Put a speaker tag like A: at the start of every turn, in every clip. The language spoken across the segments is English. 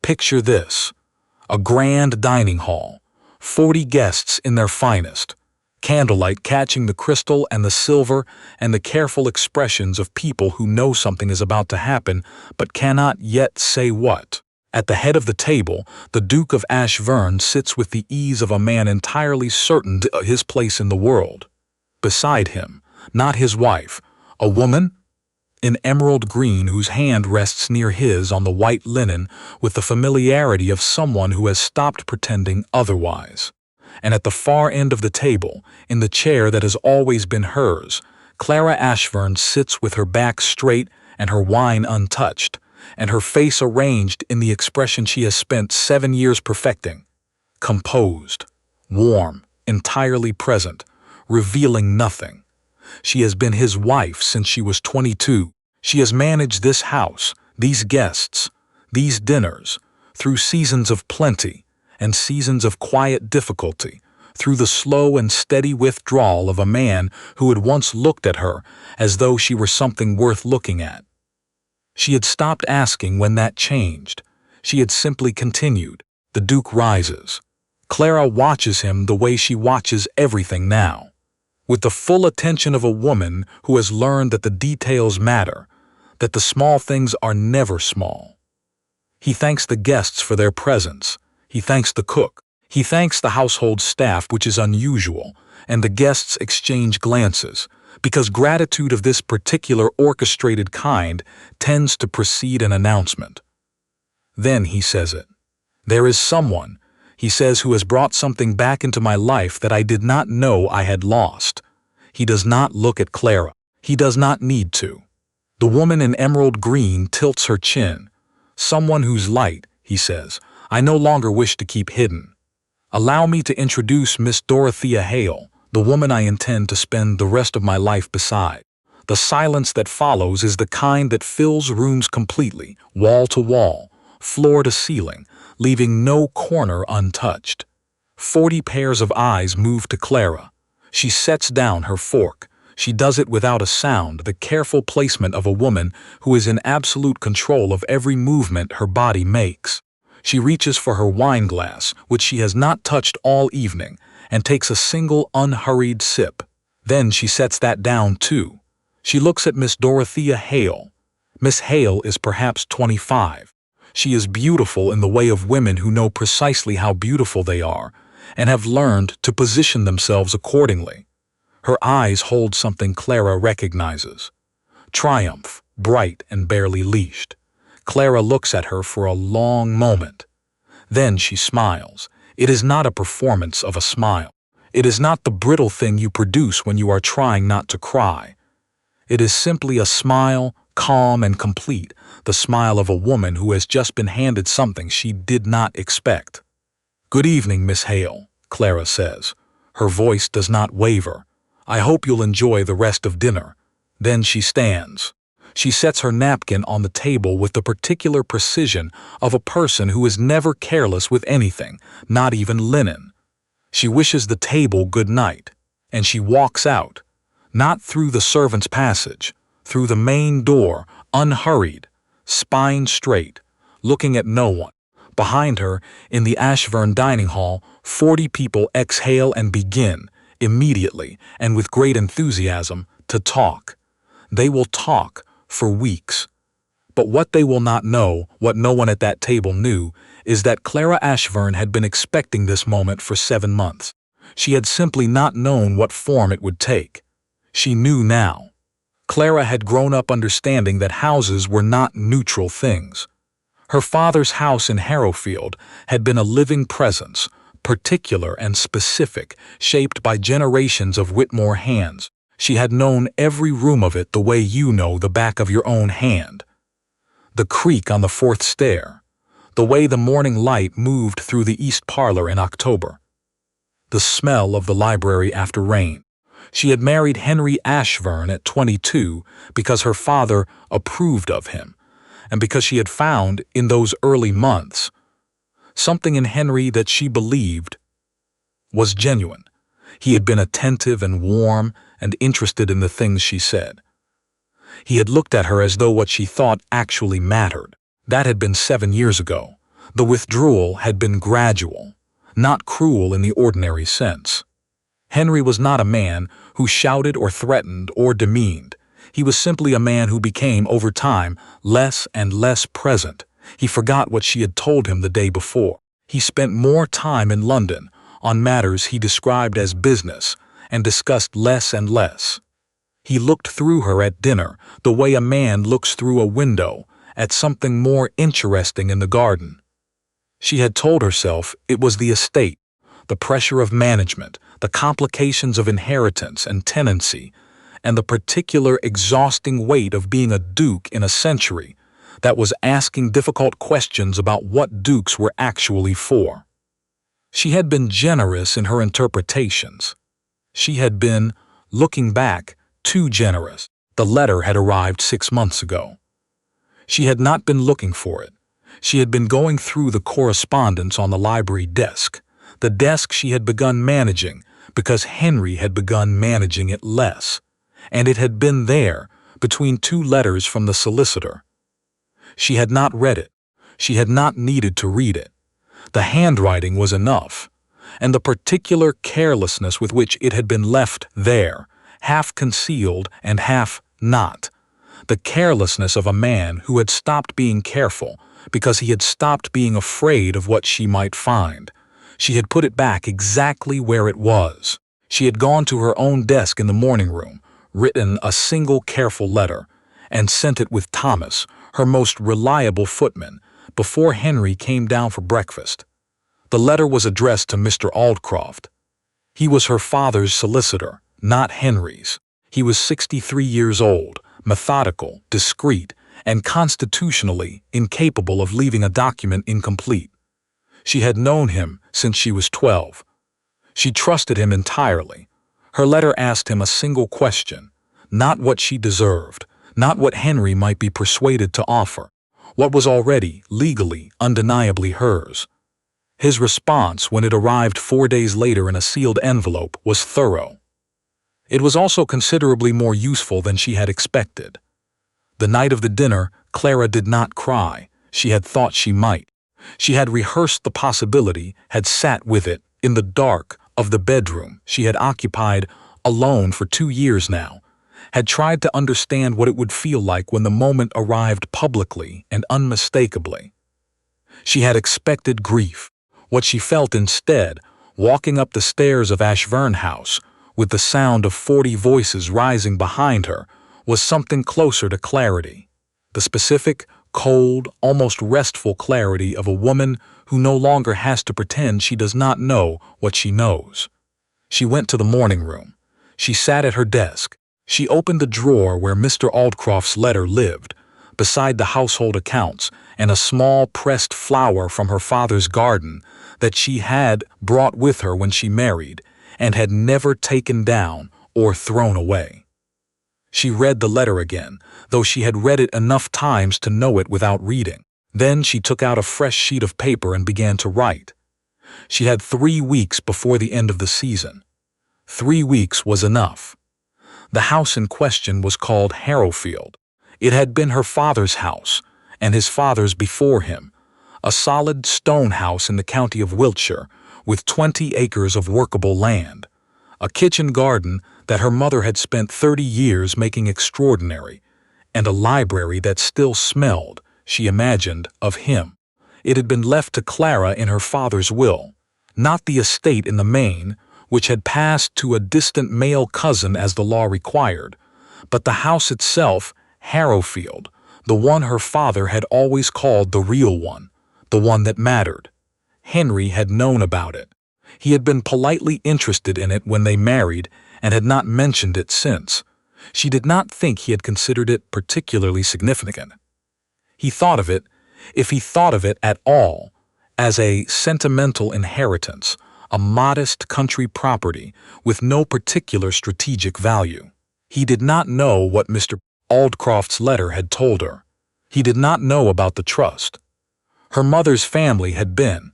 A: Picture this: a grand dining hall, 40 guests in their finest, candlelight catching the crystal and the silver and the careful expressions of people who know something is about to happen but cannot yet say what. At the head of the table, the Duke of Ashverne sits with the ease of a man entirely certain of his place in the world. Beside him, not his wife, a woman in emerald green whose hand rests near his on the white linen with the familiarity of someone who has stopped pretending otherwise. And at the far end of the table, in the chair that has always been hers, Clara Ashverne sits with her back straight and her wine untouched, and her face arranged in the expression she has spent 7 years perfecting. Composed, warm, entirely present, revealing nothing. She has been his wife since she was 22. She has managed this house, these guests, these dinners, through seasons of plenty and seasons of quiet difficulty, through the slow and steady withdrawal of a man who had once looked at her as though she were something worth looking at. She had stopped asking when that changed. She had simply continued. The Duke rises. Clara watches him the way she watches everything now, with the full attention of a woman who has learned that the details matter, that the small things are never small. He thanks the guests for their presence. He thanks the cook. He thanks the household staff, which is unusual, and the guests exchange glances, because gratitude of this particular orchestrated kind tends to precede an announcement. Then he says it. There is someone, he says, who has brought something back into my life that I did not know I had lost. He does not look at Clara. He does not need to. The woman in emerald green tilts her chin. Someone whose light, he says, I no longer wish to keep hidden. Allow me to introduce Miss Dorothea Hale, the woman I intend to spend the rest of my life beside. The silence that follows is the kind that fills rooms completely, wall to wall, floor to ceiling, leaving no corner untouched. 40 pairs of eyes move to Clara. She sets down her fork. She does it without a sound, the careful placement of a woman who is in absolute control of every movement her body makes. She reaches for her wine glass, which she has not touched all evening, and takes a single unhurried sip. Then she sets that down too. She looks at Miss Dorothea Hale. Miss Hale is perhaps 25. She is beautiful in the way of women who know precisely how beautiful they are, and have learned to position themselves accordingly. Her eyes hold something Clara recognizes. Triumph, bright and barely leashed. Clara looks at her for a long moment. Then she smiles. It is not a performance of a smile. It is not the brittle thing you produce when you are trying not to cry. It is simply a smile, calm and complete, the smile of a woman who has just been handed something she did not expect. Good evening, Miss Hale, Clara says. Her voice does not waver. I hope you'll enjoy the rest of dinner. Then she stands. She sets her napkin on the table with the particular precision of a person who is never careless with anything, not even linen. She wishes the table good night, and she walks out, not through the servants' passage, through the main door, unhurried, spine straight, looking at no one. Behind her, in the Ashverne dining hall, 40 people exhale and begin, immediately and with great enthusiasm, to talk. They will talk for weeks. But what they will not know, what no one at that table knew, is that Clara Ashverne had been expecting this moment for 7 months. She had simply not known what form it would take. She knew now. Clara had grown up understanding that houses were not neutral things. Her father's house in Harrowfield had been a living presence, particular and specific, shaped by generations of Whitmore hands. She had known every room of it the way you know the back of your own hand. The creak on the 4th stair, the way the morning light moved through the east parlor in October, the smell of the library after rain. She had married Henry Ashverne at 22 because her father approved of him, and because she had found, in those early months, something in Henry that she believed was genuine. He had been attentive and warm and interested in the things she said. He had looked at her as though what she thought actually mattered. That had been 7 years ago. The withdrawal had been gradual, not cruel in the ordinary sense. Henry was not a man who shouted or threatened or demeaned. He was simply a man who became, over time, less and less present. He forgot what she had told him the day before. He spent more time in London on matters he described as business and discussed less and less. He looked through her at dinner the way a man looks through a window at something more interesting in the garden. She had told herself it was the estate, the pressure of management, the complications of inheritance and tenancy, and the particular exhausting weight of being a duke in a century that was asking difficult questions about what dukes were actually for. She had been generous in her interpretations. She had been, looking back, too generous. The letter had arrived 6 months ago. She had not been looking for it. She had been going through the correspondence on the library desk, the desk she had begun managing because Henry had begun managing it less, and it had been there between 2 letters from the solicitor. She had not read it. She had not needed to read it. The handwriting was enough, and the particular carelessness with which it had been left there, half concealed and half not, the carelessness of a man who had stopped being careful because he had stopped being afraid of what she might find. She had put it back exactly where it was. She had gone to her own desk in the morning room, written a single careful letter, and sent it with Thomas, her most reliable footman, before Henry came down for breakfast. The letter was addressed to Mr. Aldcroft. He was her father's solicitor, not Henry's. He was 63 years old, methodical, discreet, and constitutionally incapable of leaving a document incomplete. She had known him since she was 12. She trusted him entirely. Her letter asked him a single question, not what she deserved, not what Henry might be persuaded to offer, what was already, legally, undeniably hers. His response, when it arrived 4 days later in a sealed envelope, was thorough. It was also considerably more useful than she had expected. The night of the dinner, Clara did not cry. She had thought she might. She had rehearsed the possibility, had sat with it, in the dark of the bedroom she had occupied alone for 2 years now, had tried to understand what it would feel like when the moment arrived publicly and unmistakably. She had expected grief. What she felt instead, walking up the stairs of Ashverne House, with the sound of 40 voices rising behind her, was something closer to clarity. The specific, cold, almost restful clarity of a woman who no longer has to pretend she does not know what she knows. She went to the morning room. She sat at her desk. She opened the drawer where Mr. Aldcroft's letter lived, beside the household accounts and a small pressed flower from her father's garden that she had brought with her when she married and had never taken down or thrown away. She read the letter again, though she had read it enough times to know it without reading. Then she took out a fresh sheet of paper and began to write. She had 3 weeks before the end of the season. 3 weeks was enough. The house in question was called Harrowfield. It had been her father's house, and his father's before him, a solid stone house in the county of Wiltshire, with 20 acres of workable land, a kitchen garden that her mother had spent 30 years making extraordinary, and a library that still smelled, she imagined, of him. It had been left to Clara in her father's will, not the estate in the main, which had passed to a distant male cousin as the law required, but the house itself, Harrowfield, the one her father had always called the real one, the one that mattered. Henry had known about it. He had been politely interested in it when they married and had not mentioned it since. She did not think he had considered it particularly significant. He thought of it, if he thought of it at all, as a sentimental inheritance, a modest country property with no particular strategic value. He did not know what Mr. Aldcroft's letter had told her. He did not know about the trust. Her mother's family had been,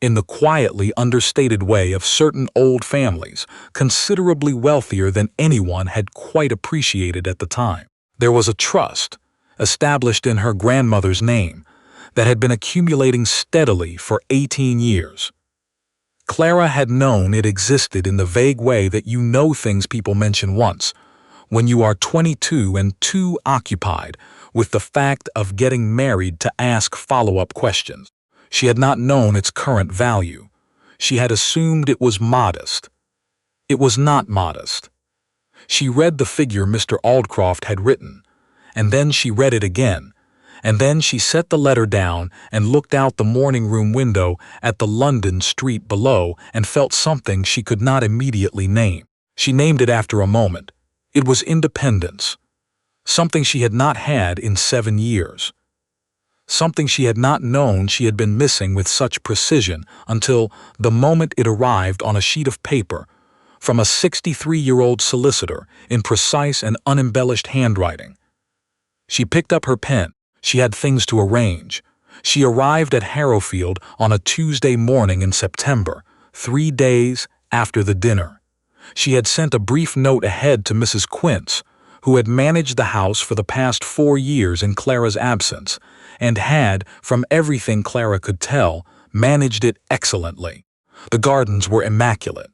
A: in the quietly understated way of certain old families, considerably wealthier than anyone had quite appreciated at the time. There was a trust, established in her grandmother's name, that had been accumulating steadily for 18 years. Clara had known it existed in the vague way that you know things people mention once, when you are 22 and too occupied with the fact of getting married to ask follow-up questions. She had not known its current value. She had assumed it was modest. It was not modest. She read the figure Mr. Aldcroft had written, and then she read it again, and then she set the letter down and looked out the morning room window at the London street below and felt something she could not immediately name. She named it after a moment. It was independence. Something she had not had in 7 years. Something she had not known she had been missing with such precision until the moment it arrived on a sheet of paper from a 63-year-old solicitor in precise and unembellished handwriting. She picked up her pen. She had things to arrange. She arrived at Harrowfield on a Tuesday morning in September, 3 days after the dinner. She had sent a brief note ahead to Mrs. Quince, who had managed the house for the past 4 years in Clara's absence, and had, from everything Clara could tell, managed it excellently. The gardens were immaculate.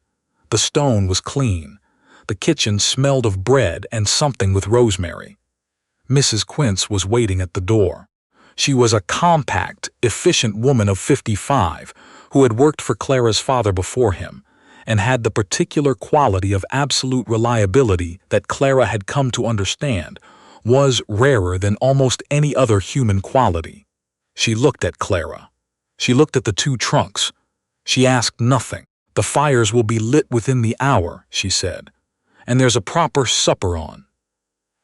A: The stone was clean. The kitchen smelled of bread and something with rosemary. Mrs. Quince was waiting at the door. She was a compact, efficient woman of 55 who had worked for Clara's father before him, and had the particular quality of absolute reliability that Clara had come to understand was rarer than almost any other human quality. She looked at Clara. She looked at the 2 trunks. She asked nothing. "The fires will be lit within the hour," she said, "and there's a proper supper on."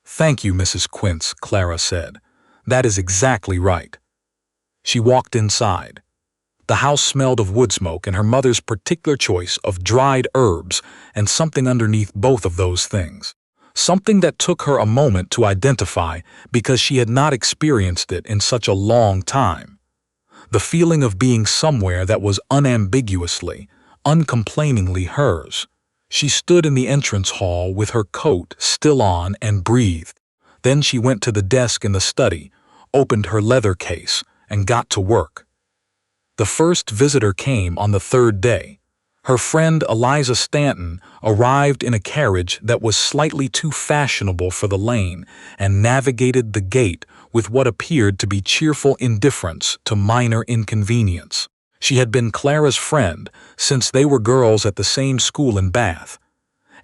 A: "Thank you, Mrs. Quince," Clara said. "That is exactly right." She walked inside. The house smelled of wood smoke and her mother's particular choice of dried herbs and something underneath both of those things. Something that took her a moment to identify because she had not experienced it in such a long time. The feeling of being somewhere that was unambiguously, uncomplainingly hers. She stood in the entrance hall with her coat still on and breathed. Then she went to the desk in the study, opened her leather case, and got to work. The first visitor came on the 3rd day. Her friend Eliza Stanton arrived in a carriage that was slightly too fashionable for the lane and navigated the gate with what appeared to be cheerful indifference to minor inconvenience. She had been Clara's friend since they were girls at the same school in Bath,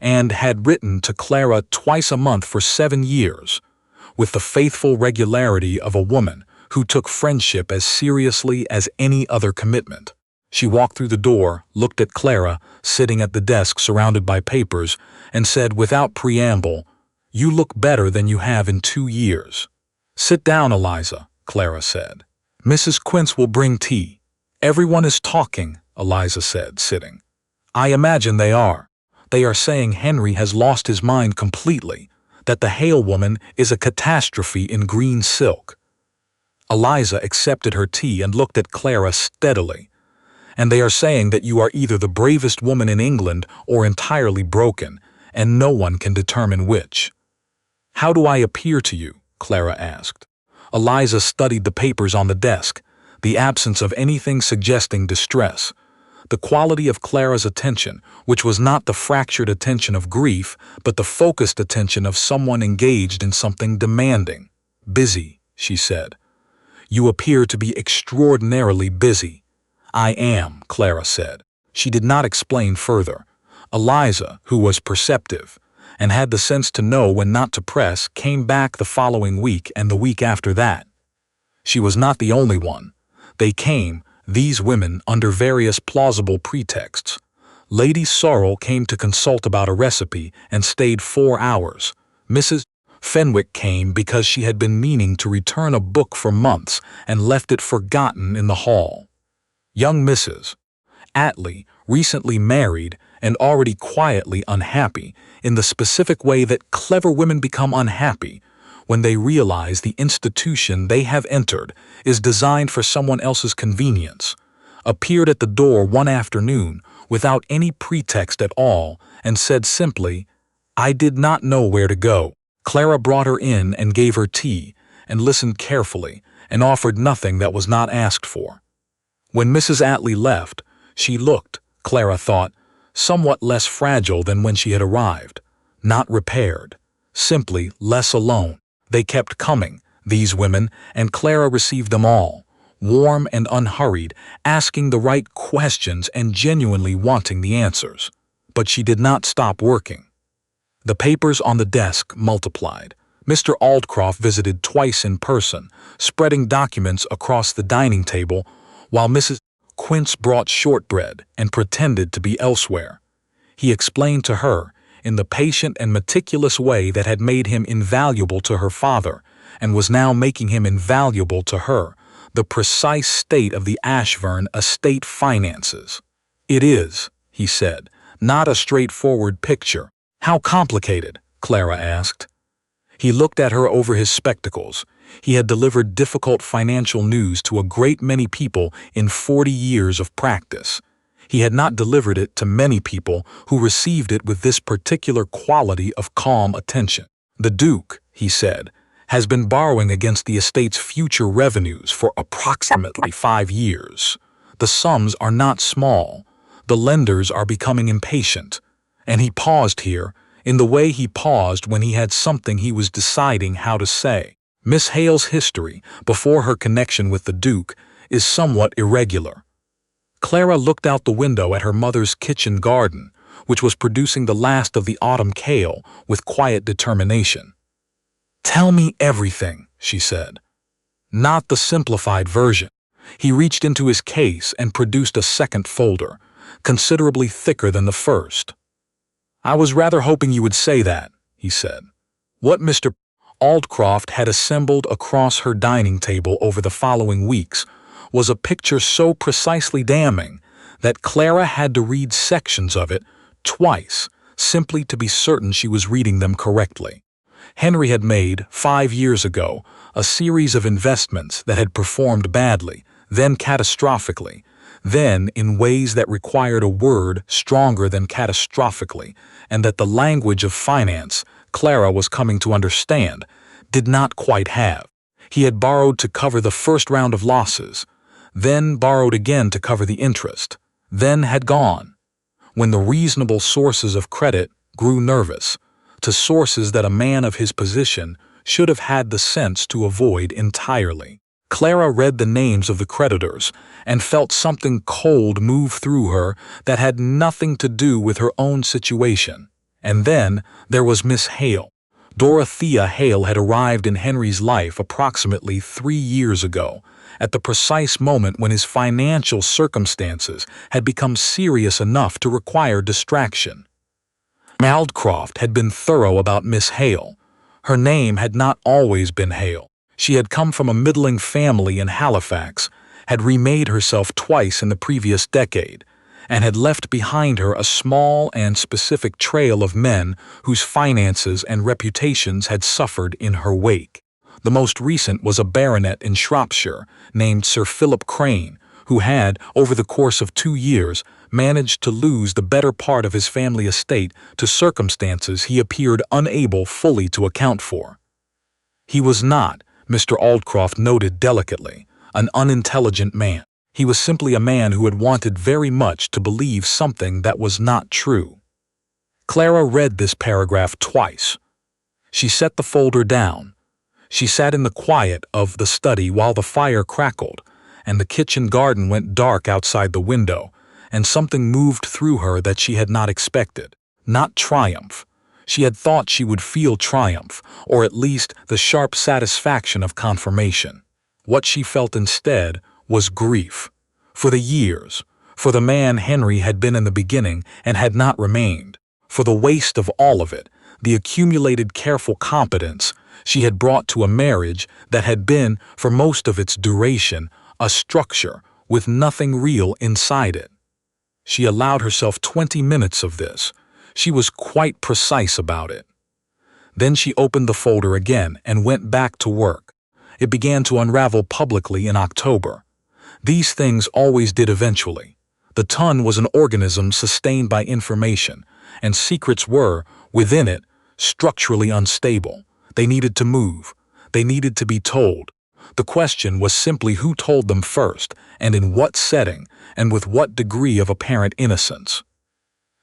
A: and had written to Clara twice a month for 7 years, with the faithful regularity of a woman who took friendship as seriously as any other commitment. She walked through the door, looked at Clara, sitting at the desk surrounded by papers, and said without preamble, "You look better than you have in 2 years." "Sit down, Eliza," Clara said. "Mrs. Quince will bring tea." "Everyone is talking," Eliza said, sitting. "I imagine they are. They are saying Henry has lost his mind completely, that the Hale woman is a catastrophe in green silk." Eliza accepted her tea and looked at Clara steadily. "And they are saying that you are either the bravest woman in England or entirely broken, and no one can determine which." "How do I appear to you?" Clara asked. Eliza studied the papers on the desk, the absence of anything suggesting distress, the quality of Clara's attention, which was not the fractured attention of grief, but the focused attention of someone engaged in something demanding. "Busy," she said. "You appear to be extraordinarily busy." "I am," Clara said. She did not explain further. Eliza, who was perceptive, and had the sense to know when not to press, came back the following week and the week after that. She was not the only one. They came, these women, under various plausible pretexts. Lady Sorrel came to consult about a recipe and stayed 4 hours. Mrs. Fenwick came because she had been meaning to return a book for months and left it forgotten in the hall. Young Mrs. Attley, recently married and already quietly unhappy, in the specific way that clever women become unhappy when they realize the institution they have entered is designed for someone else's convenience, appeared at the door one afternoon without any pretext at all and said simply, "I did not know where to go." Clara brought her in and gave her tea and listened carefully and offered nothing that was not asked for. When Mrs. Atlee left, she looked, Clara thought, somewhat less fragile than when she had arrived, not repaired, simply less alone. They kept coming, these women, and Clara received them all, warm and unhurried, asking the right questions and genuinely wanting the answers. But she did not stop working. The papers on the desk multiplied. Mr. Aldcroft visited twice in person, spreading documents across the dining table, while Mrs. Quince brought shortbread and pretended to be elsewhere. He explained to her, in the patient and meticulous way that had made him invaluable to her father, and was now making him invaluable to her, the precise state of the Ashverne estate finances. "It is," he said, "not a straightforward picture." "How complicated?" Clara asked. He looked at her over his spectacles. He had delivered difficult financial news to a great many people in 40 years of practice. He had not delivered it to many people who received it with this particular quality of calm attention. "The Duke," he said, "has been borrowing against the estate's future revenues for approximately 5 years. The sums are not small. The lenders are becoming impatient." And he paused here, in the way he paused when he had something he was deciding how to say. Miss Hale's history, before her connection with the Duke, is somewhat irregular. Clara looked out the window at her mother's kitchen garden, which was producing the last of the autumn kale, with quiet determination. "Tell me everything," she said. "Not the simplified version." He reached into his case and produced a second folder, considerably thicker than the first. "I was rather hoping you would say that," he said. What Mr. Aldcroft had assembled across her dining table over the following weeks was a picture so precisely damning that Clara had to read sections of it twice, simply to be certain she was reading them correctly. Henry had made, 5 years ago, a series of investments that had performed badly, then catastrophically, then in ways that required a word stronger than catastrophically, and that the language of finance, Clara was coming to understand, did not quite have. He had borrowed to cover the first round of losses, then borrowed again to cover the interest, then had gone. When the reasonable sources of credit grew nervous, to sources that a man of his position should have had the sense to avoid entirely. Clara read the names of the creditors and felt something cold move through her that had nothing to do with her own situation. And then there was Miss Hale. Dorothea Hale had arrived in Henry's life approximately 3 years ago, at the precise moment when his financial circumstances had become serious enough to require distraction. Aldcroft had been thorough about Miss Hale. Her name had not always been Hale. She had come from a middling family in Halifax, had remade herself twice in the previous decade, and had left behind her a small and specific trail of men whose finances and reputations had suffered in her wake. The most recent was a baronet in Shropshire named Sir Philip Crane, who had, over the course of 2 years, managed to lose the better part of his family estate to circumstances he appeared unable fully to account for. He was not, Mr. Aldcroft noted delicately, an unintelligent man. He was simply a man who had wanted very much to believe something that was not true. Clara read this paragraph twice. She set the folder down. She sat in the quiet of the study while the fire crackled, and the kitchen garden went dark outside the window, and something moved through her that she had not expected. Not triumph. She had thought she would feel triumph, or at least the sharp satisfaction of confirmation. What she felt instead was grief. For the years, for the man Henry had been in the beginning and had not remained, for the waste of all of it, the accumulated careful competence she had brought to a marriage that had been, for most of its duration, a structure with nothing real inside it. She allowed herself 20 minutes of this. She was quite precise about it. Then she opened the folder again and went back to work. It began to unravel publicly in October. These things always did eventually. The ton was an organism sustained by information, and secrets were, within it, structurally unstable. They needed to move. They needed to be told. The question was simply who told them first, and in what setting, and with what degree of apparent innocence.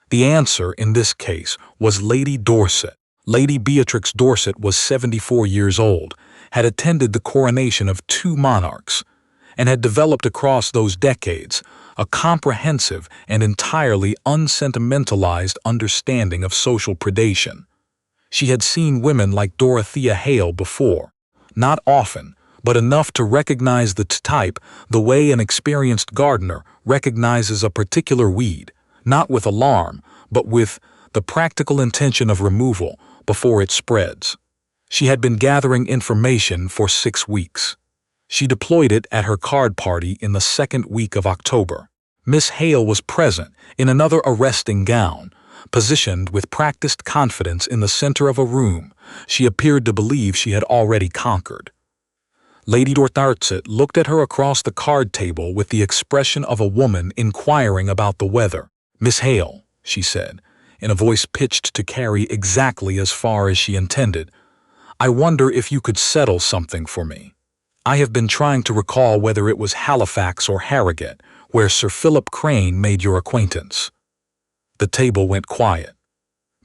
A: The answer in this case was Lady Dorset. Lady Beatrix Dorset was 74 years old, had attended the coronation of 2 monarchs, and had developed across those decades a comprehensive and entirely unsentimentalized understanding of social predation. She had seen women like Dorothea Hale before, not often, but enough to recognize the type the way an experienced gardener recognizes a particular weed, not with alarm, but with the practical intention of removal before it spreads. She had been gathering information for 6 weeks. She deployed it at her card party in the 2nd week of October. Miss Hale was present in another arresting gown, positioned with practiced confidence in the center of a room she appeared to believe she had already conquered. Lady Dorset looked at her across the card table with the expression of a woman inquiring about the weather. "Miss Hale," she said, in a voice pitched to carry exactly as far as she intended, "I wonder if you could settle something for me. I have been trying to recall whether it was Halifax or Harrogate, where Sir Philip Crane made your acquaintance." The table went quiet.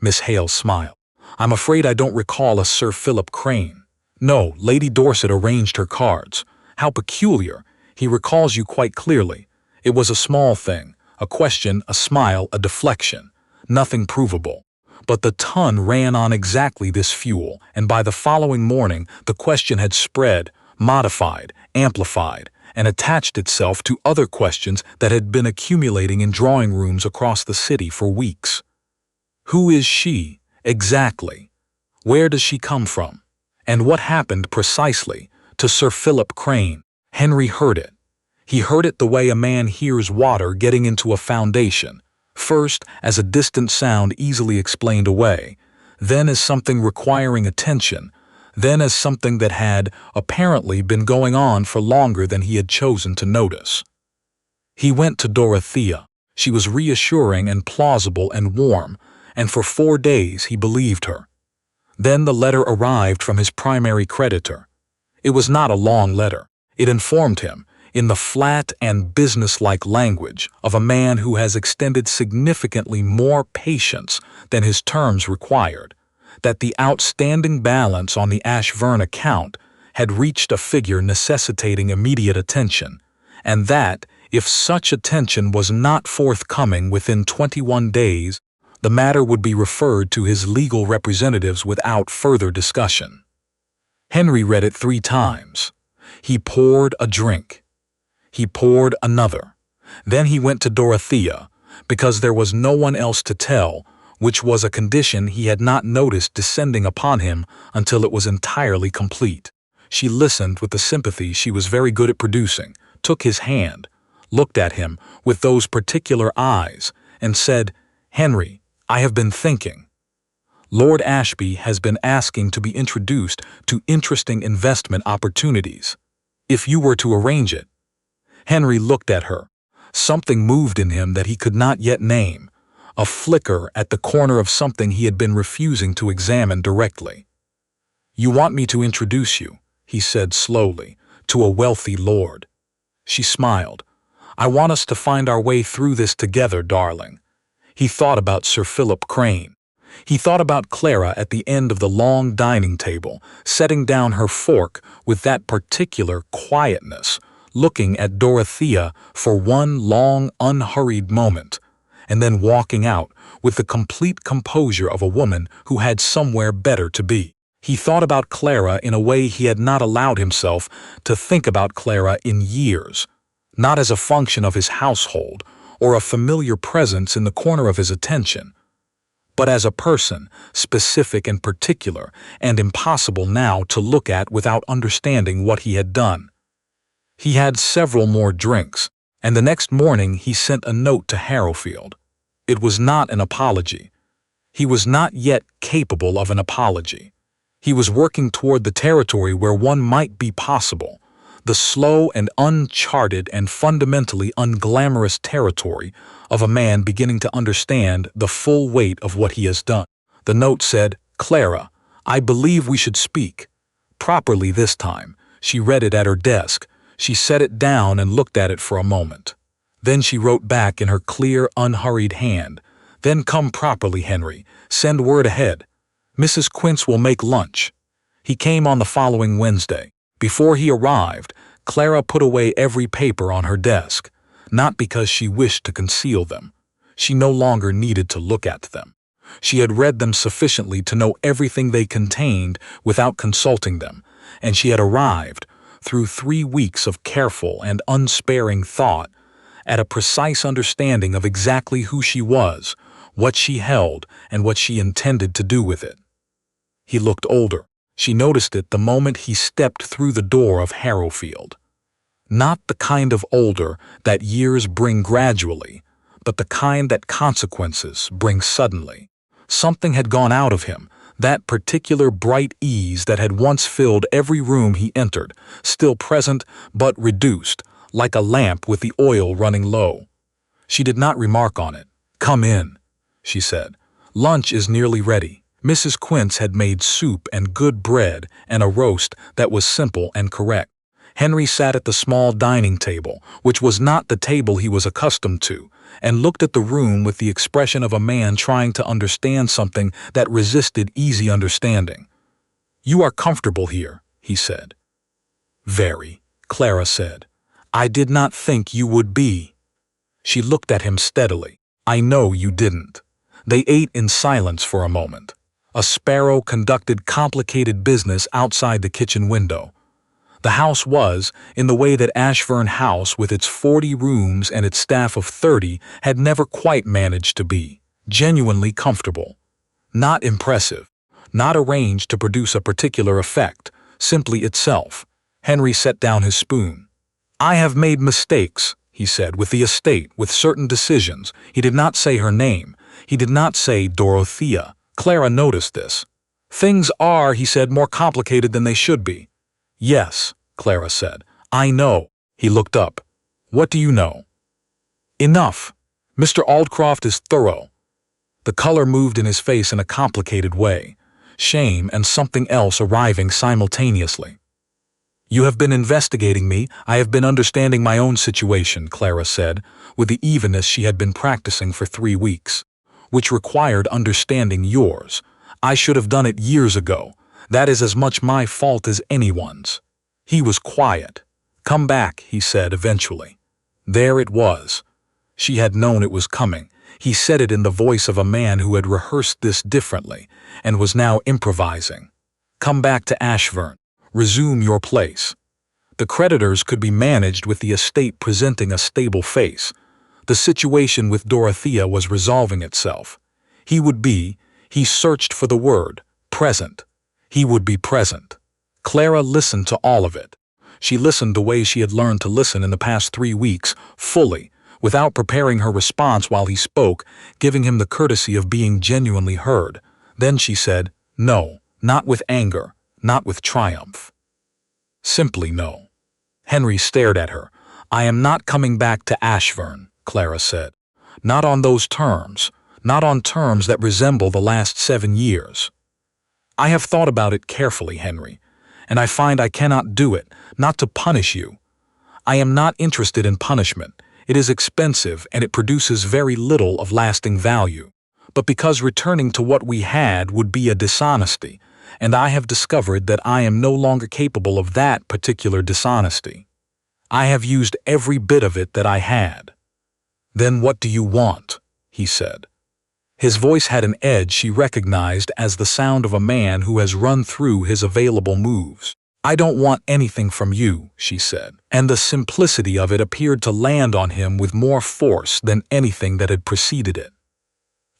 A: Miss Hale smiled. "I'm afraid I don't recall a Sir Philip Crane." "No," Lady Dorset arranged her cards. "How peculiar. He recalls you quite clearly. It was a small thing, a question, a smile, a deflection. Nothing provable. But the ton ran on exactly this fuel, and by the following morning the question had spread, modified, amplified, and attached itself to other questions that had been accumulating in drawing rooms across the city for weeks. Who is she, exactly? Where does she come from? And what happened precisely to Sir Philip Crane? Henry heard it. He heard it the way a man hears water getting into a foundation, first as a distant sound easily explained away, then as something requiring attention, then as something that had apparently been going on for longer than he had chosen to notice. He went to Dorothea. She was reassuring and plausible and warm, and for 4 days he believed her. Then the letter arrived from his primary creditor. It was not a long letter. It informed him, in the flat and businesslike language of a man who has extended significantly more patience than his terms required, that the outstanding balance on the Ashverne account had reached a figure necessitating immediate attention, and that, if such attention was not forthcoming within 21 days, the matter would be referred to his legal representatives without further discussion. Henry read it 3 times. He poured a drink. He poured another. Then he went to Dorothea, because there was no one else to tell, which was a condition he had not noticed descending upon him until it was entirely complete. She listened with the sympathy she was very good at producing, took his hand, looked at him with those particular eyes, and said, "Henry, I have been thinking. Lord Ashby has been asking to be introduced to interesting investment opportunities. If you were to arrange it." Henry looked at her. Something moved in him that he could not yet name, a flicker at the corner of something he had been refusing to examine directly. "You want me to introduce you," he said slowly, "to a wealthy lord." She smiled. "I want us to find our way through this together, darling." He thought about Sir Philip Crane. He thought about Clara at the end of the long dining table, setting down her fork with that particular quietness, looking at Dorothea for one long, unhurried moment, and then walking out with the complete composure of a woman who had somewhere better to be. He thought about Clara in a way he had not allowed himself to think about Clara in years, not as a function of his household or a familiar presence in the corner of his attention, but as a person, specific and particular, and impossible now to look at without understanding what he had done. He had several more drinks, and the next morning he sent a note to Harrowfield. It was not an apology. He was not yet capable of an apology. He was working toward the territory where one might be possible, the slow and uncharted and fundamentally unglamorous territory of a man beginning to understand the full weight of what he has done. The note said, "Clara, I believe we should speak. Properly this time. She read it at her desk. She set it down and looked at it for a moment. Then she wrote back in her clear, unhurried hand, "Then come properly, Henry. Send word ahead. Mrs. Quince will make lunch." He came on the following Wednesday. Before he arrived, Clara put away every paper on her desk, not because she wished to conceal them. She no longer needed to look at them. She had read them sufficiently to know everything they contained without consulting them, and she had arrived, through 3 weeks of careful and unsparing thought, at a precise understanding of exactly who she was, what she held, and what she intended to do with it. He looked older. She noticed it the moment he stepped through the door of Harrowfield. Not the kind of older that years bring gradually, but the kind that consequences bring suddenly. Something had gone out of him, that particular bright ease that had once filled every room he entered, still present but reduced, like a lamp with the oil running low. She did not remark on it. "Come in," she said. "Lunch is nearly ready." Mrs. Quince had made soup and good bread and a roast that was simple and correct. Henry sat at the small dining table, which was not the table he was accustomed to, and looked at the room with the expression of a man trying to understand something that resisted easy understanding. "You are comfortable here," he said. "Very," Clara said. "I did not think you would be." She looked at him steadily. "I know you didn't." They ate in silence for a moment. A sparrow conducted complicated business outside the kitchen window. The house was, in the way that Ashverne House with its 40 rooms and its staff of 30 had never quite managed to be, genuinely comfortable. Not impressive, not arranged to produce a particular effect, simply itself. Henry set down his spoon. "I have made mistakes," he said, "with the estate, with certain decisions." He did not say her name. He did not say Dorothea. Clara noticed this. "Things are," he said, "more complicated than they should be." "Yes," Clara said. "I know." He looked up. "What do you know?" "Enough. Mr. Aldcroft is thorough." The color moved in his face in a complicated way, shame and something else arriving simultaneously. "You have been investigating me. I have been understanding my own situation," Clara said, with the evenness she had been practicing for 3 weeks. "Which required understanding yours. I should have done it years ago. That is as much my fault as anyone's." He was quiet. "Come back," he said eventually. There it was. She had known it was coming. He said it in the voice of a man who had rehearsed this differently and was now improvising. "Come back to Ashverne. Resume your place." The creditors could be managed with the estate presenting a stable face. The situation with Dorothea was resolving itself. He searched for the word, present. He would be present. Clara listened to all of it. She listened the way she had learned to listen in the past 3 weeks, fully, without preparing her response while he spoke, giving him the courtesy of being genuinely heard. Then she said, "No, not with anger, not with triumph. Simply no." Henry stared at her. "I am not coming back to Ashverne," Clara said. "Not on those terms, not on terms that resemble the last 7 years. I have thought about it carefully, Henry, and I find I cannot do it, not to punish you. I am not interested in punishment. It is expensive and it produces very little of lasting value. But because returning to what we had would be a dishonesty, and I have discovered that I am no longer capable of that particular dishonesty. I have used every bit of it that I had." "Then what do you want?" he said. His voice had an edge she recognized as the sound of a man who has run through his available moves. "I don't want anything from you," she said, and the simplicity of it appeared to land on him with more force than anything that had preceded it.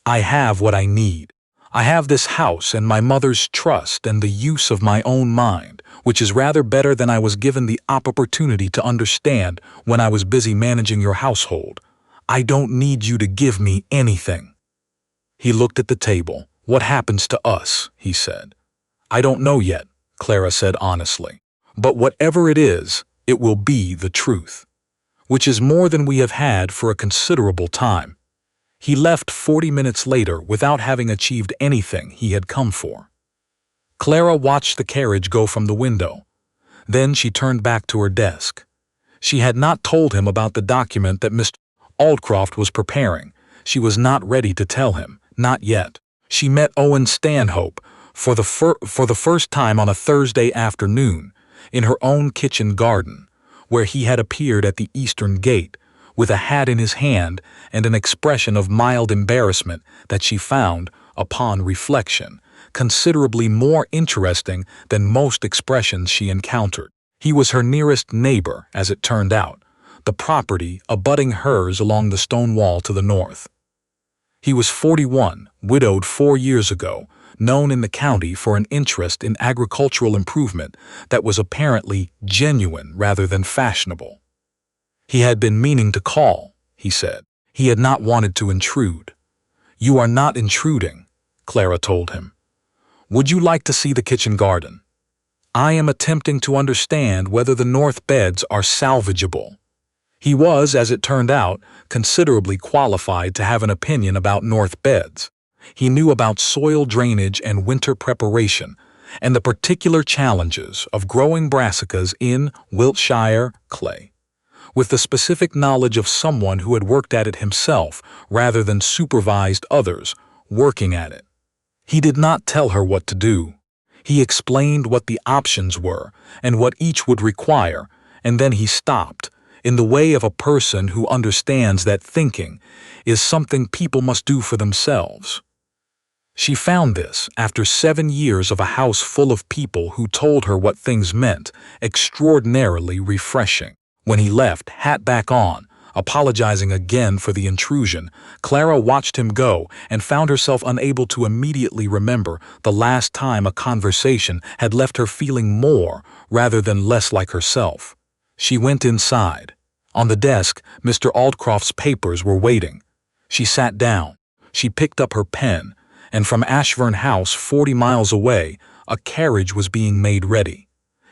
A: "I have what I need. I have this house and my mother's trust and the use of my own mind, which is rather better than I was given the opportunity to understand when I was busy managing your household. I don't need you to give me anything." He looked at the table. "What happens to us?" he said. "I don't know yet," Clara said honestly. "But whatever it is, it will be the truth, which is more than we have had for a considerable time." He left 40 minutes later without having achieved anything he had come for. Clara watched the carriage go from the window. Then she turned back to her desk. She had not told him about the document that Mr. Aldcroft was preparing. She was not ready to tell him, not yet. She met Owen Stanhope for the first time on a Thursday afternoon in her own kitchen garden, where he had appeared at the eastern gate, with a hat in his hand and an expression of mild embarrassment that she found, upon reflection, considerably more interesting than most expressions she encountered. He was her nearest neighbor, as it turned out, the property abutting hers along the stone wall to the north. He was 41, widowed 4 years ago, known in the county for an interest in agricultural improvement that was apparently genuine rather than fashionable. He had been meaning to call, he said. He had not wanted to intrude. "You are not intruding," Clara told him. "Would you like to see the kitchen garden? I am attempting to understand whether the north beds are salvageable." He was, as it turned out, considerably qualified to have an opinion about north beds. He knew about soil drainage and winter preparation, and the particular challenges of growing brassicas in Wiltshire clay, with the specific knowledge of someone who had worked at it himself rather than supervised others working at it. He did not tell her what to do. He explained what the options were and what each would require, and then he stopped, in the way of a person who understands that thinking is something people must do for themselves. She found this, after 7 years of a house full of people who told her what things meant, extraordinarily refreshing. When he left, hat back on, apologizing again for the intrusion, Clara watched him go and found herself unable to immediately remember the last time a conversation had left her feeling more rather than less like herself. She went inside. On the desk, Mr. Aldcroft's papers were waiting. She sat down. She picked up her pen, and from Ashverne House, 40 miles away, a carriage was being made ready.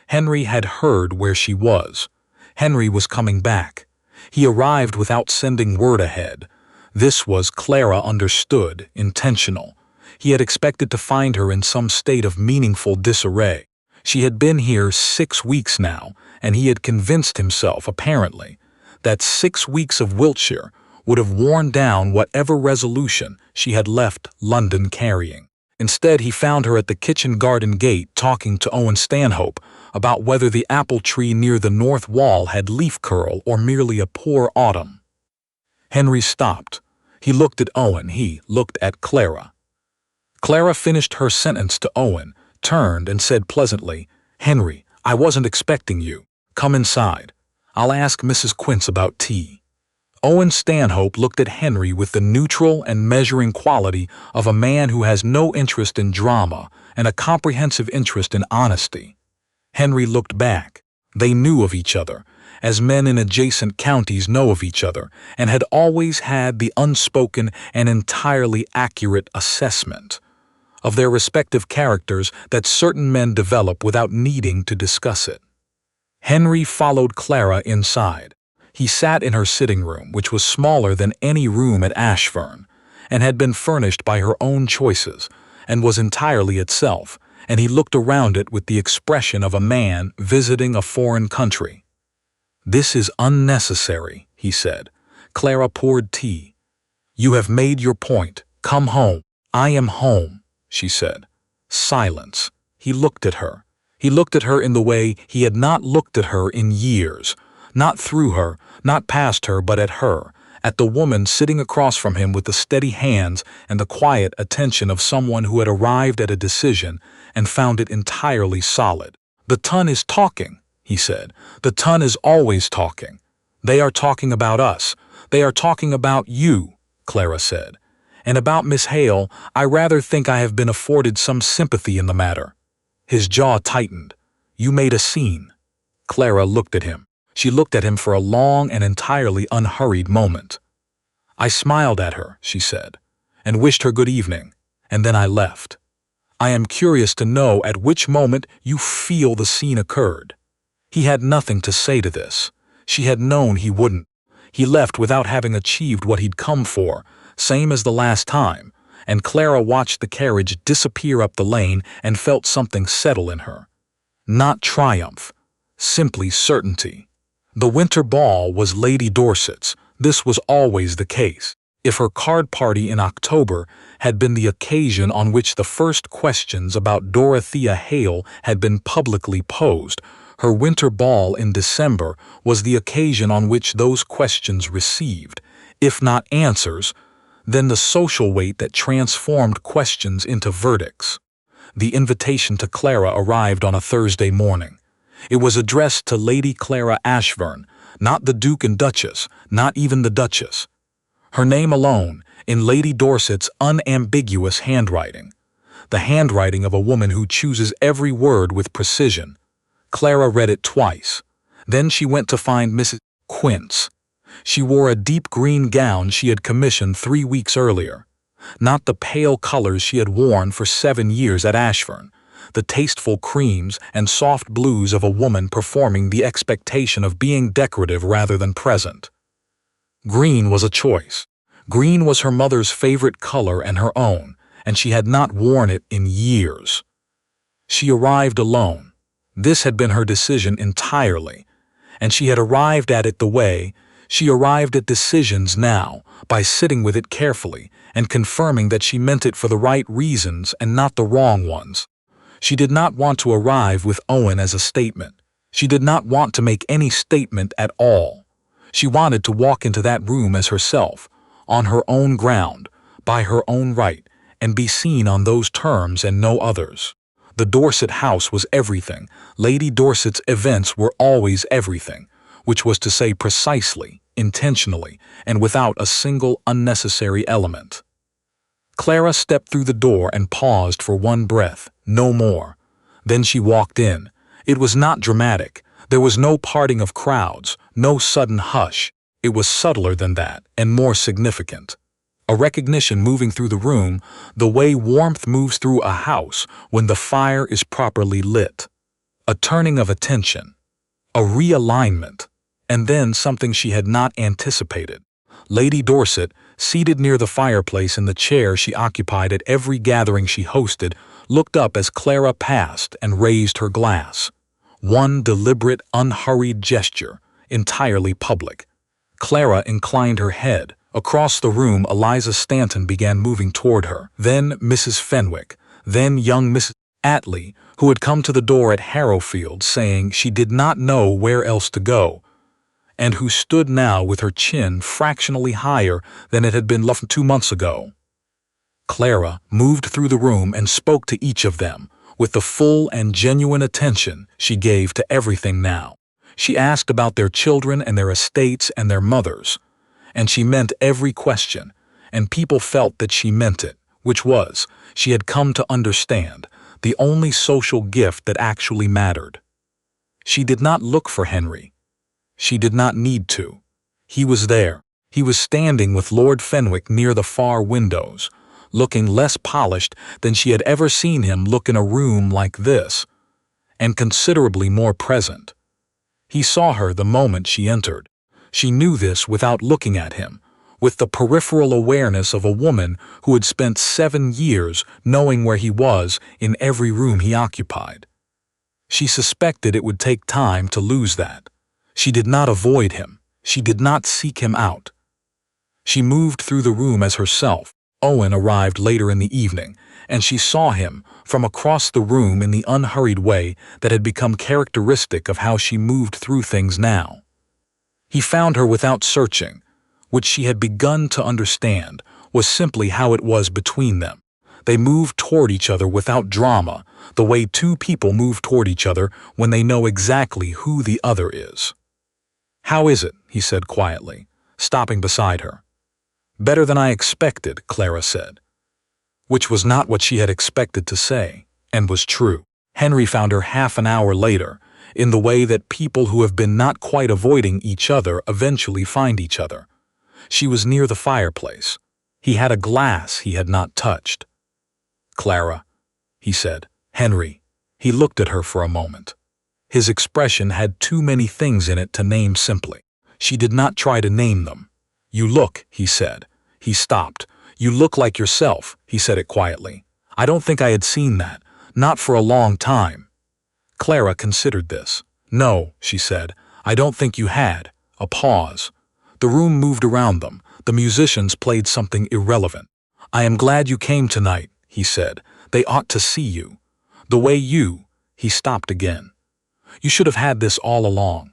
A: Henry had heard where she was. Henry was coming back. He arrived without sending word ahead. This was, Clara understood, intentional. He had expected to find her in some state of meaningful disarray. She had been here 6 weeks now, and he had convinced himself, apparently, that 6 weeks of Wiltshire would have worn down whatever resolution she had left London carrying. Instead, he found her at the kitchen garden gate talking to Owen Stanhope about whether the apple tree near the north wall had leaf curl or merely a poor autumn. Henry stopped. He looked at Owen. He looked at Clara. Clara finished her sentence to Owen, turned and said pleasantly, "Henry, I wasn't expecting you. Come inside. I'll ask Mrs. Quince about tea." Owen Stanhope looked at Henry with the neutral and measuring quality of a man who has no interest in drama and a comprehensive interest in honesty. Henry looked back. They knew of each other, as men in adjacent counties know of each other, and had always had the unspoken and entirely accurate assessment of their respective characters that certain men develop without needing to discuss it. Henry followed Clara inside. He sat in her sitting room, which was smaller than any room at Ashverne, and had been furnished by her own choices, and was entirely itself, and he looked around it with the expression of a man visiting a foreign country. "This is unnecessary," he said. Clara poured tea. "You have made your point. Come home." "I am home," she said. Silence. He looked at her. He looked at her in the way he had not looked at her in years. Not through her, not past her, but at her, at the woman sitting across from him with the steady hands and the quiet attention of someone who had arrived at a decision and found it entirely solid. "The Ton is talking," he said. "The Ton is always talking. They are talking about us. They are talking about you," Clara said. "And about Miss Hale, I rather think I have been afforded some sympathy in the matter." His jaw tightened. "You made a scene." Clara looked at him. She looked at him for a long and entirely unhurried moment. "I smiled at her," she said, "and wished her good evening, and then I left. I am curious to know at which moment you feel the scene occurred." He had nothing to say to this. She had known he wouldn't. He left without having achieved what he'd come for, same as the last time, and Clara watched the carriage disappear up the lane and felt something settle in her. Not triumph, simply certainty. The winter ball was Lady Dorset's. This was always the case. If her card party in October had been the occasion on which the first questions about Dorothea Hale had been publicly posed, her winter ball in December was the occasion on which those questions received, if not answers, then the social weight that transformed questions into verdicts. The invitation to Clara arrived on a Thursday morning. It was addressed to Lady Clara Ashverne, not the Duke and Duchess, not even the Duchess. Her name alone, in Lady Dorset's unambiguous handwriting. The handwriting of a woman who chooses every word with precision. Clara read it twice. Then she went to find Mrs. Quince. She wore a deep green gown she had commissioned 3 weeks earlier. Not the pale colors she had worn for 7 years at Ashfern, the tasteful creams and soft blues of a woman performing the expectation of being decorative rather than present. Green was a choice. Green was her mother's favorite color and her own, and she had not worn it in years. She arrived alone. This had been her decision entirely, and she had arrived at it the way she arrived at decisions now, by sitting with it carefully and confirming that she meant it for the right reasons and not the wrong ones. She did not want to arrive with Owen as a statement. She did not want to make any statement at all. She wanted to walk into that room as herself, on her own ground, by her own right, and be seen on those terms and no others. The Dorset house was everything. Lady Dorset's events were always everything, which was to say precisely, intentionally, and without a single unnecessary element. Clara stepped through the door and paused for one breath, no more. Then she walked in. It was not dramatic. There was no parting of crowds, no sudden hush. It was subtler than that, and more significant. A recognition moving through the room, the way warmth moves through a house when the fire is properly lit. A turning of attention. A realignment. And then something she had not anticipated. Lady Dorset, seated near the fireplace in the chair she occupied at every gathering she hosted, looked up as Clara passed and raised her glass. One deliberate, unhurried gesture, entirely public. Clara inclined her head. Across the room, Eliza Stanton began moving toward her. Then Mrs. Fenwick. Then young Mrs. Attley, who had come to the door at Harrowfield saying she did not know where else to go, and who stood now with her chin fractionally higher than it had been left 2 months ago. Clara moved through the room and spoke to each of them, with the full and genuine attention she gave to everything now. She asked about their children and their estates and their mothers, and she meant every question, and people felt that she meant it, which was, she had come to understand, the only social gift that actually mattered. She did not look for Henry. She did not need to. He was there. He was standing with Lord Fenwick near the far windows, looking less polished than she had ever seen him look in a room like this, and considerably more present. He saw her the moment she entered. She knew this without looking at him, with the peripheral awareness of a woman who had spent 7 years knowing where he was in every room he occupied. She suspected it would take time to lose that. She did not avoid him. She did not seek him out. She moved through the room as herself. Owen arrived later in the evening, and she saw him from across the room in the unhurried way that had become characteristic of how she moved through things now. He found her without searching. Which she had begun to understand was simply how it was between them. They moved toward each other without drama, the way two people move toward each other when they know exactly who the other is. "How is it?" he said quietly, stopping beside her. "Better than I expected," Clara said. Which was not what she had expected to say, and was true. Henry found her half an hour later, in the way that people who have been not quite avoiding each other eventually find each other. She was near the fireplace. He had a glass he had not touched. "Clara," he said. "Henry." He looked at her for a moment. His expression had too many things in it to name simply. She did not try to name them. "You look," he said. He stopped. "You look like yourself," he said it quietly. "I don't think I had seen that, not for a long time." Clara considered this. "No," she said, "I don't think you had." A pause. The room moved around them. The musicians played something irrelevant. "I am glad you came tonight," he said. "They ought to see you. The way you—" He stopped again. "You should have had this all along."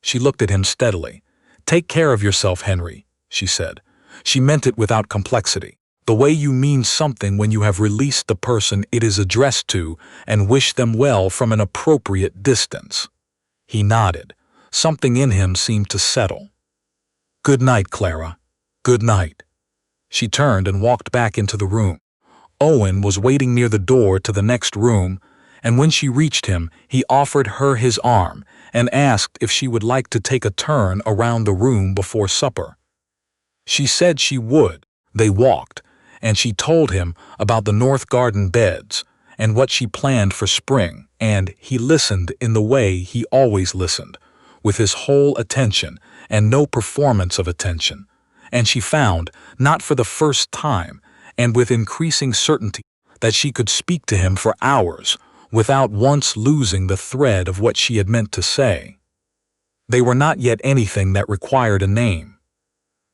A: She looked at him steadily. "Take care of yourself, Henry," she said. She meant it without complexity. "The way you mean something when you have released the person it is addressed to and wish them well from an appropriate distance." He nodded. Something in him seemed to settle. "Good night, Clara. Good night." She turned and walked back into the room. Owen was waiting near the door to the next room, and when she reached him, he offered her his arm and asked if she would like to take a turn around the room before supper. She said she would. They walked, and she told him about the North Garden beds and what she planned for spring, and he listened in the way he always listened, with his whole attention and no performance of attention, and she found, not for the first time, and with increasing certainty, that she could speak to him for hours without once losing the thread of what she had meant to say. They were not yet anything that required a name.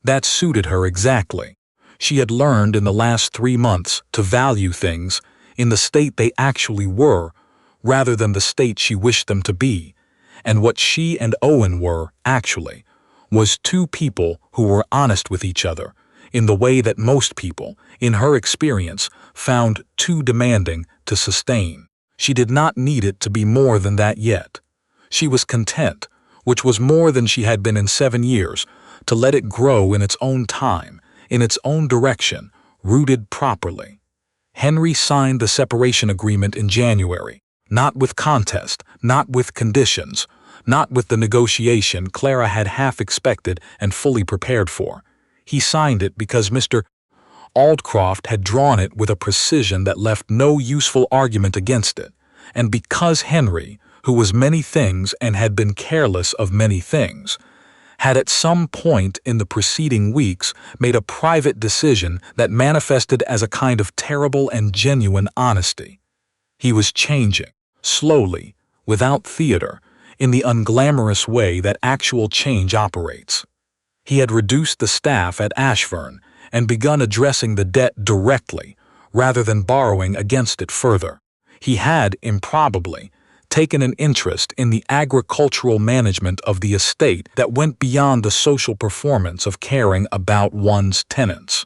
A: That suited her exactly. She had learned in the last 3 months to value things in the state they actually were, rather than the state she wished them to be, and what she and Owen were, actually, was two people who were honest with each other, in the way that most people, in her experience, found too demanding to sustain. She did not need it to be more than that yet. She was content, which was more than she had been in 7 years, to let it grow in its own time, in its own direction, rooted properly. Henry signed the separation agreement in January, not with contest, not with conditions, not with the negotiation Clara had half expected and fully prepared for. He signed it because Mr. Aldcroft had drawn it with a precision that left no useful argument against it, and because Henry, who was many things and had been careless of many things, had at some point in the preceding weeks made a private decision that manifested as a kind of terrible and genuine honesty. He was changing, slowly, without theater, in the unglamorous way that actual change operates. He had reduced the staff at Ashverne and begun addressing the debt directly, rather than borrowing against it further. He had, improbably, taken an interest in the agricultural management of the estate that went beyond the social performance of caring about one's tenants.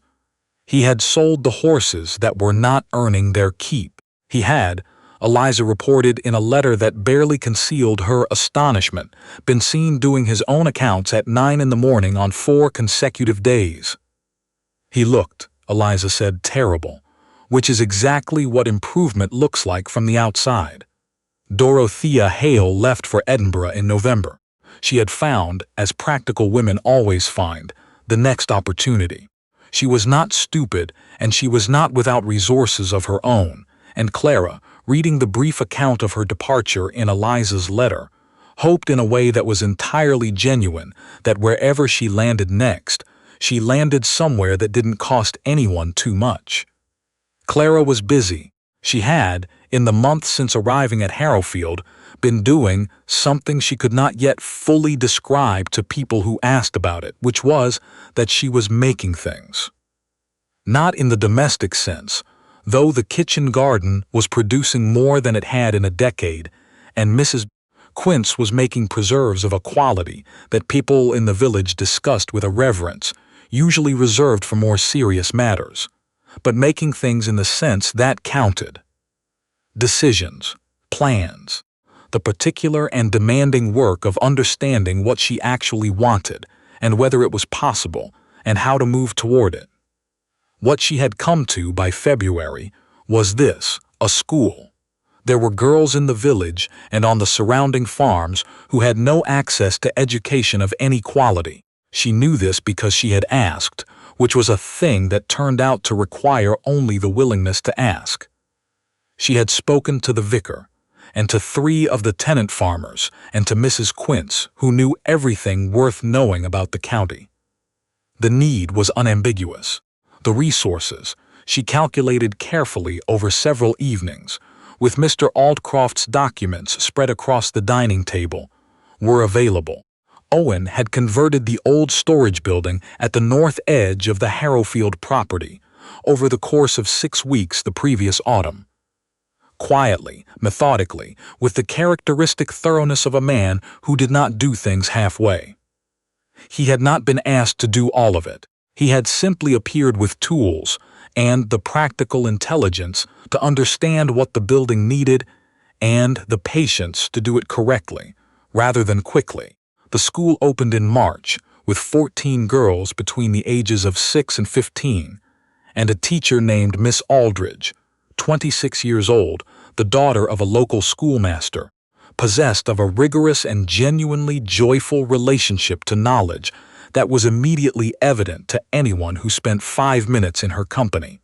A: He had sold the horses that were not earning their keep. He had, Eliza reported in a letter that barely concealed her astonishment, been seen doing his own accounts at 9 in the morning on 4 consecutive days. He looked, Eliza said, terrible, which is exactly what improvement looks like from the outside. Dorothea Hale left for Edinburgh in November. She had found, as practical women always find, the next opportunity. She was not stupid, and she was not without resources of her own, and Clara, reading the brief account of her departure in Eliza's letter, hoped in a way that was entirely genuine that wherever she landed next, she landed somewhere that didn't cost anyone too much. Clara was busy. She had, in the months since arriving at Harrowfield, been doing something she could not yet fully describe to people who asked about it, which was that she was making things. Not in the domestic sense, though the kitchen garden was producing more than it had in a decade, and Mrs. Quince was making preserves of a quality that people in the village discussed with a reverence, usually reserved for more serious matters, but making things in the sense that counted. Decisions, plans, the particular and demanding work of understanding what she actually wanted and whether it was possible and how to move toward it. What she had come to by February was this, a school. There were girls in the village and on the surrounding farms who had no access to education of any quality. She knew this because she had asked, which was a thing that turned out to require only the willingness to ask. She had spoken to the vicar, and to 3 of the tenant farmers, and to Mrs. Quince, who knew everything worth knowing about the county. The need was unambiguous. The resources, she calculated carefully over several evenings, with Mr. Aldcroft's documents spread across the dining table, were available. Owen had converted the old storage building at the north edge of the Harrowfield property over the course of 6 weeks the previous autumn. Quietly, methodically, with the characteristic thoroughness of a man who did not do things halfway. He had not been asked to do all of it. He had simply appeared with tools and the practical intelligence to understand what the building needed and the patience to do it correctly, rather than quickly. The school opened in March, with 14 girls between the ages of 6 and 15, and a teacher named Miss Aldridge, 26 years old, the daughter of a local schoolmaster, possessed of a rigorous and genuinely joyful relationship to knowledge that was immediately evident to anyone who spent 5 minutes in her company.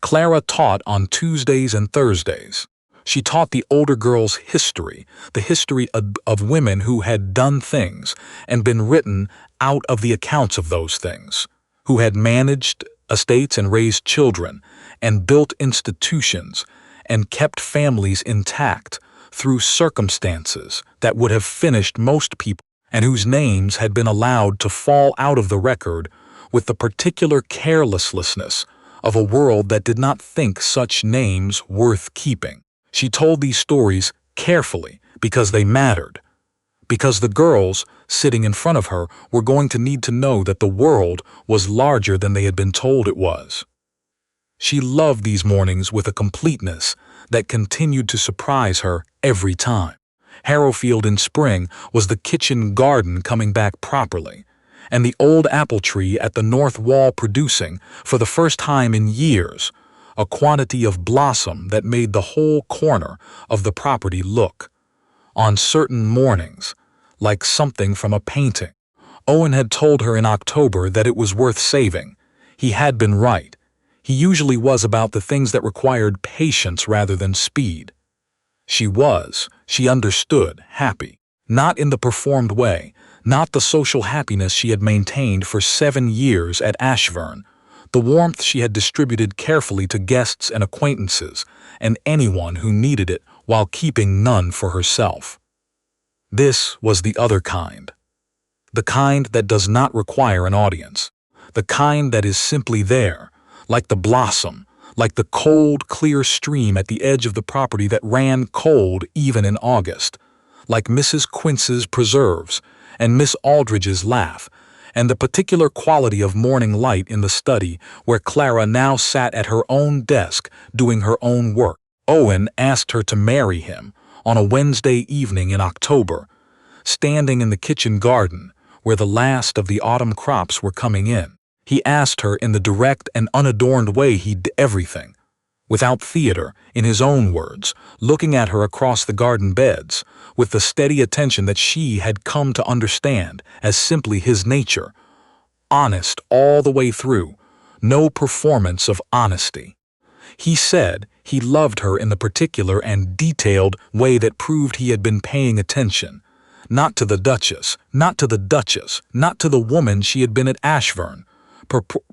A: Clara taught on Tuesdays and Thursdays. She taught the older girls history, the history of women who had done things and been written out of the accounts of those things, who had managed estates and raised children and built institutions and kept families intact through circumstances that would have finished most people and whose names had been allowed to fall out of the record with the particular carelessness of a world that did not think such names worth keeping. She told these stories carefully because they mattered, because the girls sitting in front of her were going to need to know that the world was larger than they had been told it was. She loved these mornings with a completeness that continued to surprise her every time. Harrowfield in spring was the kitchen garden coming back properly, and the old apple tree at the north wall producing, for the first time in years, a quantity of blossom that made the whole corner of the property look, on certain mornings, like something from a painting. Owen had told her in October that it was worth saving. He had been right. He usually was about the things that required patience rather than speed. She understood, happy, not in the performed way, not the social happiness she had maintained for 7 years at Ashverne, the warmth she had distributed carefully to guests and acquaintances and anyone who needed it while keeping none for herself. This was the other kind. The kind that does not require an audience. The kind that is simply there, like the blossom, like the cold, clear stream at the edge of the property that ran cold even in August, like Mrs. Quince's preserves and Miss Aldridge's laugh, and the particular quality of morning light in the study where Clara now sat at her own desk doing her own work. Owen asked her to marry him on a Wednesday evening in October, standing in the kitchen garden where the last of the autumn crops were coming in. He asked her in the direct and unadorned way he did everything, without theater, in his own words, looking at her across the garden beds, with the steady attention that she had come to understand as simply his nature, honest all the way through, no performance of honesty. He said he loved her in the particular and detailed way that proved he had been paying attention, not to the Duchess, not to the woman she had been at Ashverne,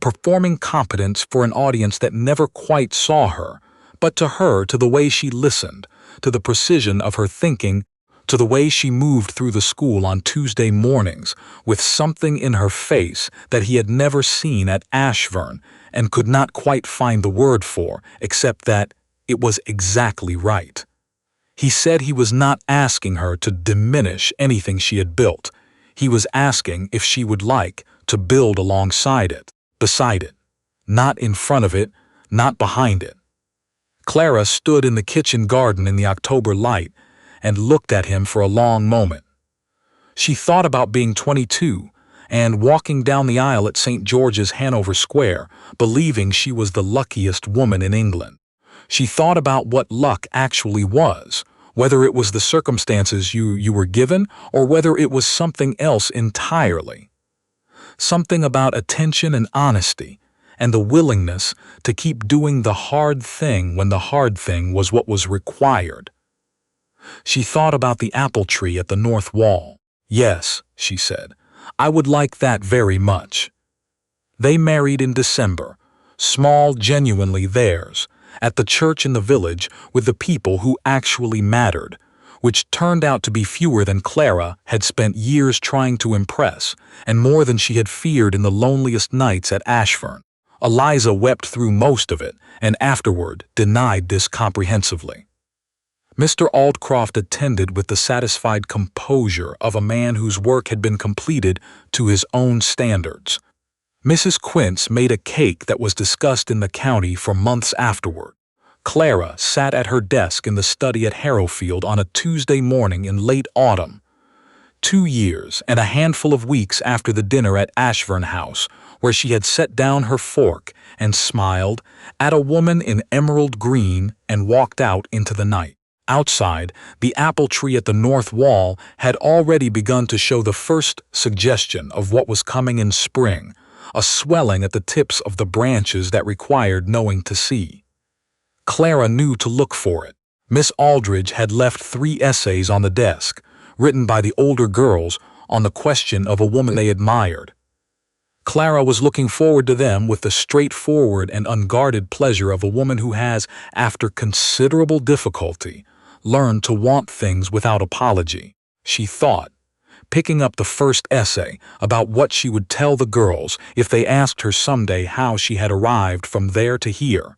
A: performing competence for an audience that never quite saw her, but to her, to the way she listened, to the precision of her thinking, to the way she moved through the school on Tuesday mornings with something in her face that he had never seen at Ashverne and could not quite find the word for, except that it was exactly right. He said he was not asking her to diminish anything she had built. He was asking if she would like to build alongside it, beside it, not in front of it, not behind it. Clara stood in the kitchen garden in the October light and looked at him for a long moment. She thought about being 22 and walking down the aisle at St. George's, Hanover Square, believing she was the luckiest woman in England. She thought about what luck actually was, whether it was the circumstances you were given or whether it was something else entirely. Something about attention and honesty and the willingness to keep doing the hard thing when the hard thing was what was required. She thought about the apple tree at the north wall. Yes, she said, I would like that very much. They married in December, small, genuinely theirs, at the church in the village with the people who actually mattered, which turned out to be fewer than Clara had spent years trying to impress, and more than she had feared in the loneliest nights at Ashverne. Eliza wept through most of it, and afterward denied this comprehensively. Mr. Aldcroft attended with the satisfied composure of a man whose work had been completed to his own standards. Mrs. Quince made a cake that was discussed in the county for months afterward. Clara sat at her desk in the study at Harrowfield on a Tuesday morning in late autumn, 2 years and a handful of weeks after the dinner at Ashverne House, where she had set down her fork and smiled at a woman in emerald green and walked out into the night. Outside, the apple tree at the north wall had already begun to show the first suggestion of what was coming in spring, a swelling at the tips of the branches that required knowing to see. Clara knew to look for it. Miss Aldridge had left 3 essays on the desk, written by the older girls on the question of a woman they admired. Clara was looking forward to them with the straightforward and unguarded pleasure of a woman who has, after considerable difficulty, learned to want things without apology. She thought, picking up the first essay, about what she would tell the girls if they asked her someday how she had arrived from there to here.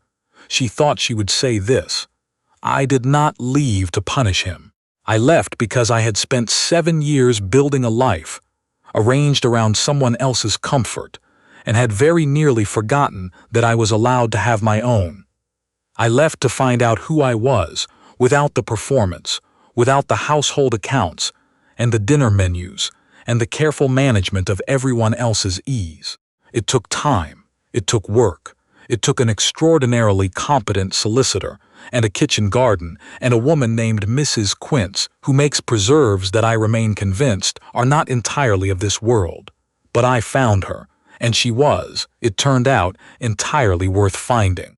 A: She thought she would say this: "I did not leave to punish him. I left because I had spent 7 years building a life, arranged around someone else's comfort, and had very nearly forgotten that I was allowed to have my own. I left to find out who I was, without the performance, without the household accounts, and the dinner menus, and the careful management of everyone else's ease. It took time, it took work. It took an extraordinarily competent solicitor, and a kitchen garden, and a woman named Mrs. Quince, who makes preserves that I remain convinced are not entirely of this world. But I found her, and she was, it turned out, entirely worth finding.